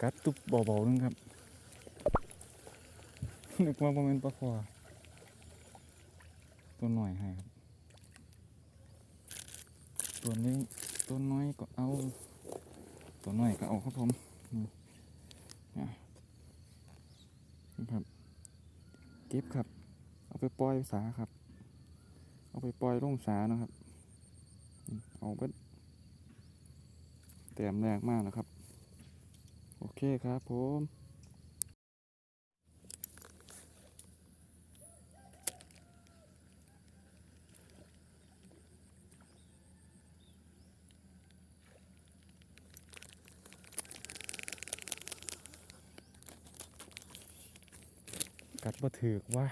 กัดตุ๊บเบาๆนึงครับนึกว่าเป็นปลาคอตัวหน่อยให้ครับตัวนี้ตัวน้อยก็เอาตัวน้อยก็เอาครับผมนี่ครับเก็บครับเอาไปปล่อยสาครับเอาไปปล่อยลงสานะครับเอาไปแต้มแรกมากนะครับโอเคครับผมกัดบ่ถือว่า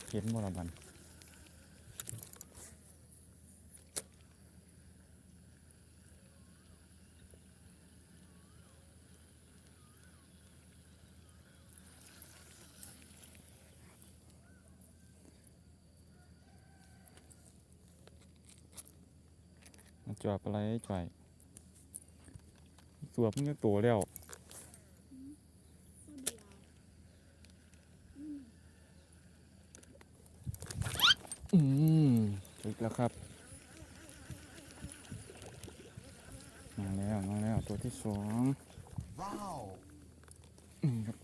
เห็นบ่ละบันจอบอะไรจ่อยสวบมันก็ตัวแล้วถึกแล้วครับมาแล้วตัวที่สองว้าวครับ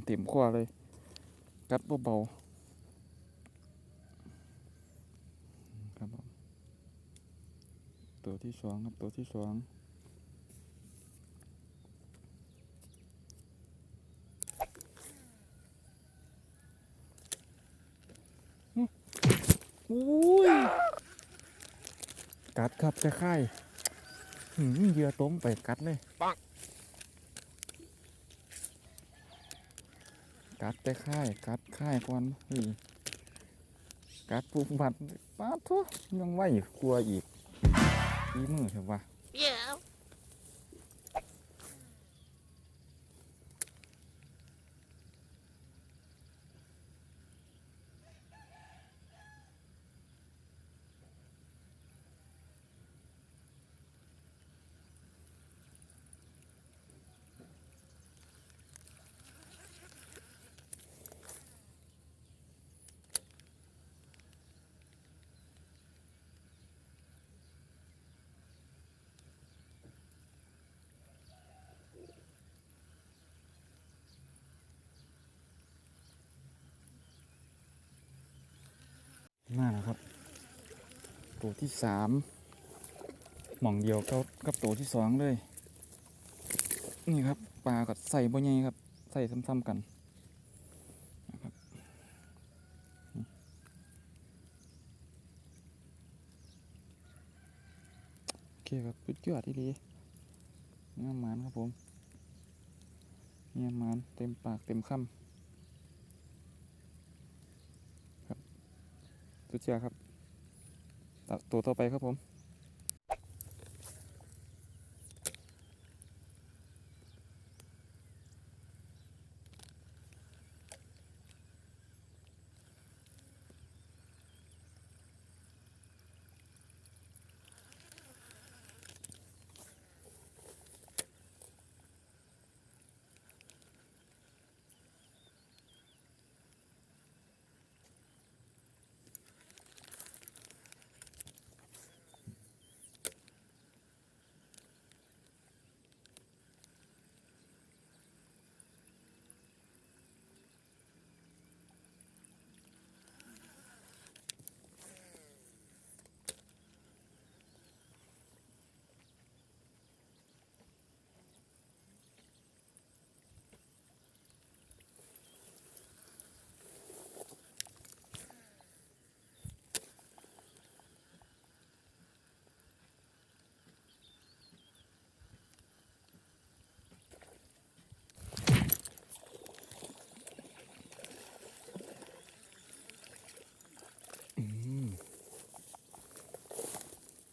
เต็มคอเลยกัดเบาๆครับตัวที่สองครับตัวที่สองอุ้ยกัดครับจะค่ายเหยื่อต้มไปกัดเลยกัดแต่กัดค่ายก่อนกัดปุ๊บบัดป้าทุยังไหวกลัวอีกอีมือเถอะวะน่าครับตัวที่สามหม่องเดียวกับตัวที่สองเลยนี่ครับปลากับใส่บ่ใหญ่ครับใส่ซ้ำๆกันนะครับโอเคครับสุดยอดที่ดีเนื้อหมานครับผมเนื้อหมานเต็มปากเต็มคำครับสุดยอดครับตัวต่อไปครับผม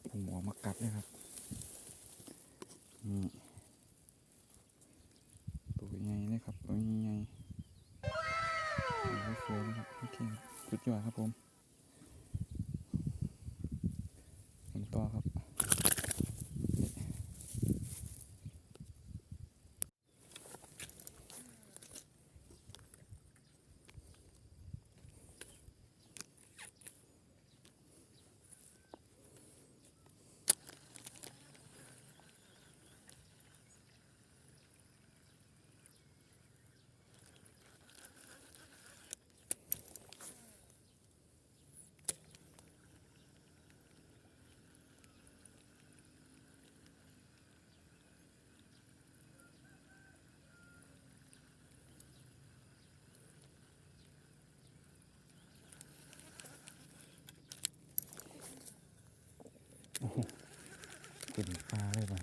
ผมออกมากัดเลยครับนี่ตัวใหญ่เลยครับตัวใหญ่สวยๆนะครับ วครับผมต่อครับกินปลาเลยบ่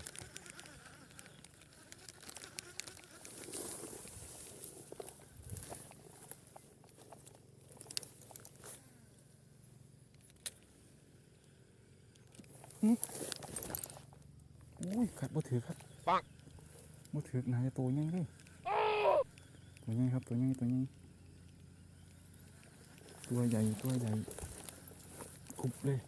อุ้ยขัดบ่ถือครับปังบ่ถือนะตัวใหญ่เลยตัวใหญ่ครับตัวใหญ่ตัวใหญ่ตัวใหญ่ตัวใหญ่คุบเลย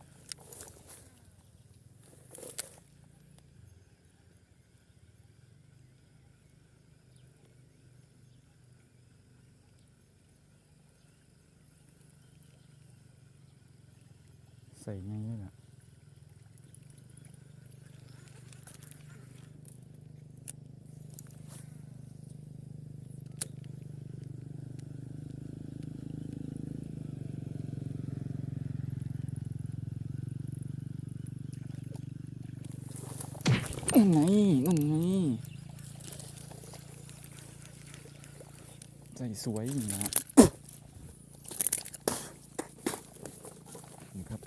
ใส่ง่ายเลยล่ะนั่นไงนั่นไงใส่สวยอยู่นะนี่ครับ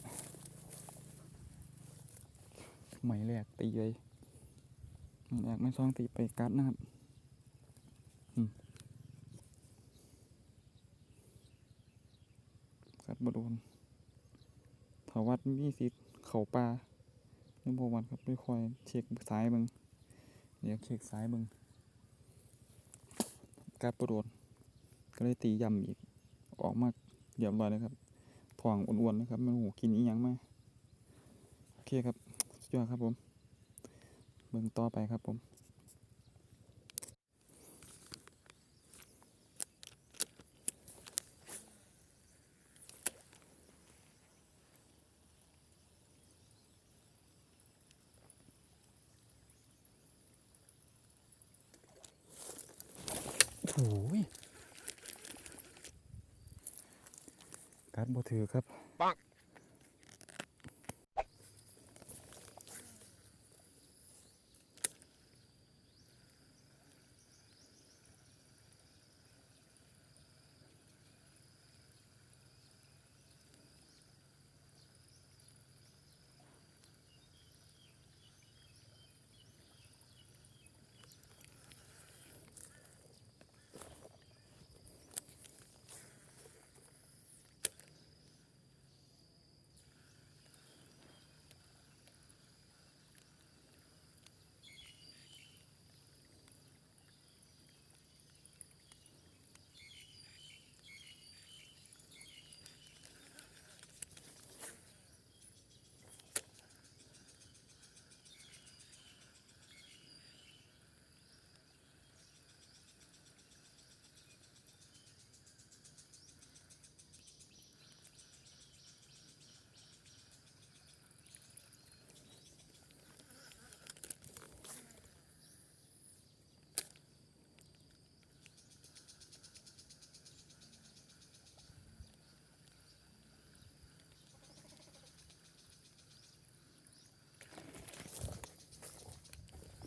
ไหมแรกตีเลยไหมแรกไม่ซองตีไปกัดนะครับกัดบโดนถาวัดมีสิเข่าปลาเรื่องโบวันครับด้วยคอยเช็คซ้ายมึงเดี๋ยวเช็คซ้ายมึงกัดบโดนก็เลยตีย่ำอีกออกมาเรียบร้อยเลยครับถ่วงอ้วนๆนะครับมันหูกินอีหยังมาโอเคครับสุดยอดครับผมเบิ่งต่อไปครับผมโอ้ยกัดบ่ถือครับปัง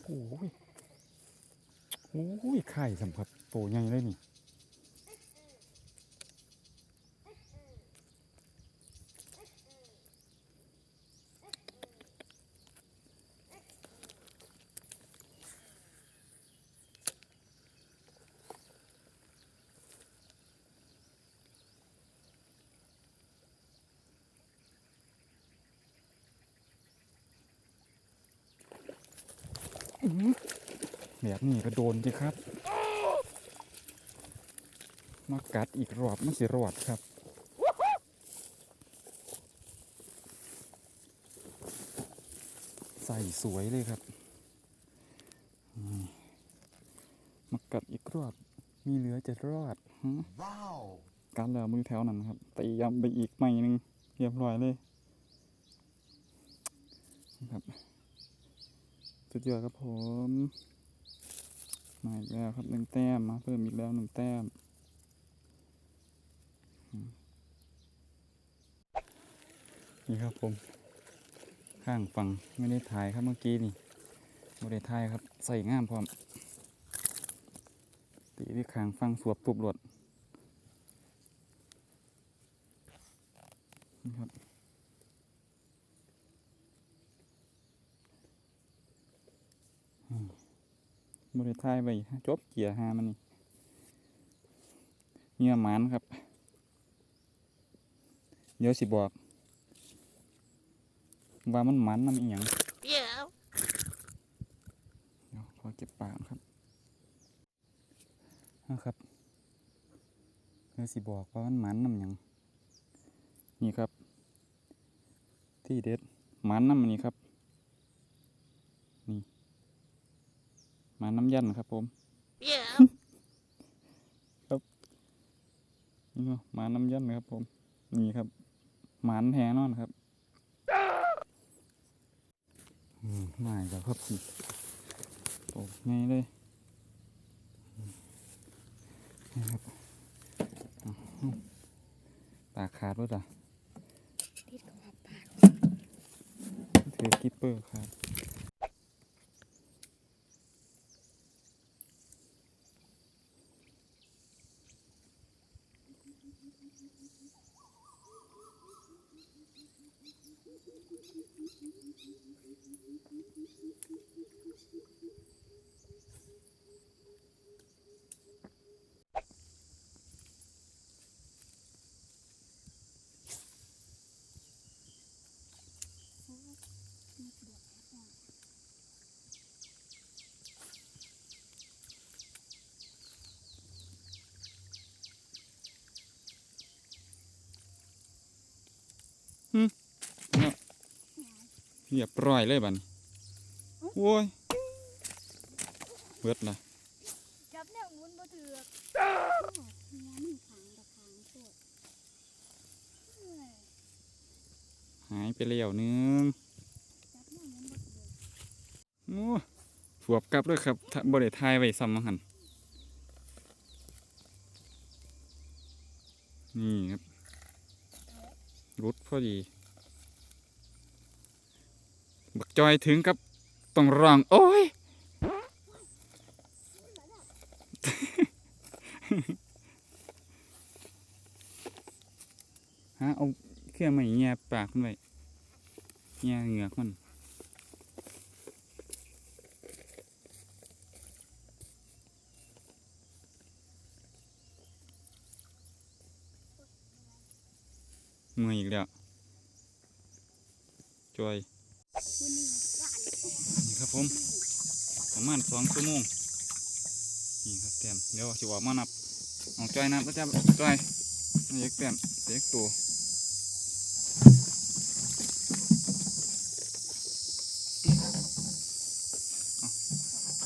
โอ้ยโอ้ยไข่สัมผัสโตใหญ่เลยนี่แบบนี้ก็โดนสิครับมากัดอีกรอบมันสิรอดครับ ใส่สวยเลยครับมากัดอีกรอบมีเหลือจะรอดว้าวการแล้วมือแถวนั้นครับตีย้ำไปอีกใหม่หนึ่งเรียบร้อยเลยครับสุดยอดครับผมมาอีกแล้วครับ1 แต้มมาเพิ่มอีกแล้ว1 แต้มนี่ครับผมข้างฝั่งไม่ได้ถ่ายครับเมื่อกี้นี่ไม่ได้ถ่ายครับใส่ง่ามพร้อมตีที่ข้างฝั่งสวบตุบหลดนี่ครับไม่ได้ถ่ายไปจบเกียร์หามันนี่เงี้ยหมันครับเดี๋ยวสิบอกว่ามันหมันน้ำอีหยังเดี๋ยวขอเก็บปากครับนะครับเดี๋ยวสิบอกว่ามันหมันน้ำหยังนี่ครับที่เด็ดหมันน้ำนี่ครับนี่หมันน้ำยันครับผมครับนี่หมันน้ำยันครับผมนี่ครับหมันแท้นอนครับง่ายแล้วครับโอ้ง่ายเลยนี่ครับปากขาดด้วยจ้ะติดกับปากถือกิปเปอร์ครับเรียบร้อยเลยบัดนี้โว้ยเบิดละจับแนวมุนบ่ถือกนี่ขางกับขางโคตรหายไปแล้วนึงจับแนวมุนบ่ถือกโอ้สวบกลับด้วยครับบริทายไว้ซ้ำมาหันนี่ครับรุดพอดีบักจอยถึงกับต้องร้องโอ้ย ฮะเอาเครื่องมาแง่ปากมันไว้แง่เหงือกมันเมื่อยอีกแล้วจอยนี่ครับผมประมาณ2 ชั่วโมงนี่ครับเต็มเดี๋ยวจะออกมานับเอาจอยนับแล้วจ้าจอยนี่เต็มเสียตัว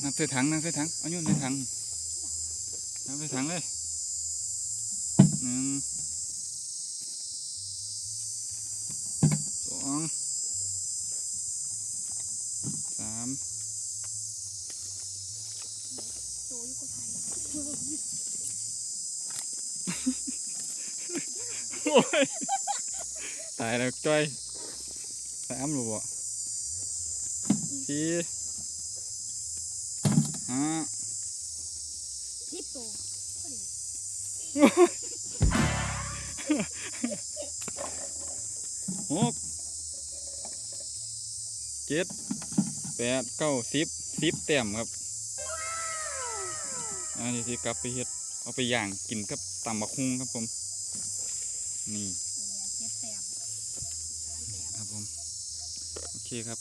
นับใส่ถังนับใส่ถังเอาโยนใส่ถังนับใส่ถังเลย1 2 3โตอยู่กับไผโอ้ยตายแล้วจ้อย3หรือเปล่า4 5 10โตพอดี6 7 8 9 10 แต้มครับอันนี้ที่กลับไปเฮ็ดเอาไปย่างกินกับตำบักหุ่งครับผมนี่7 แต้มครับผมโอเคครับ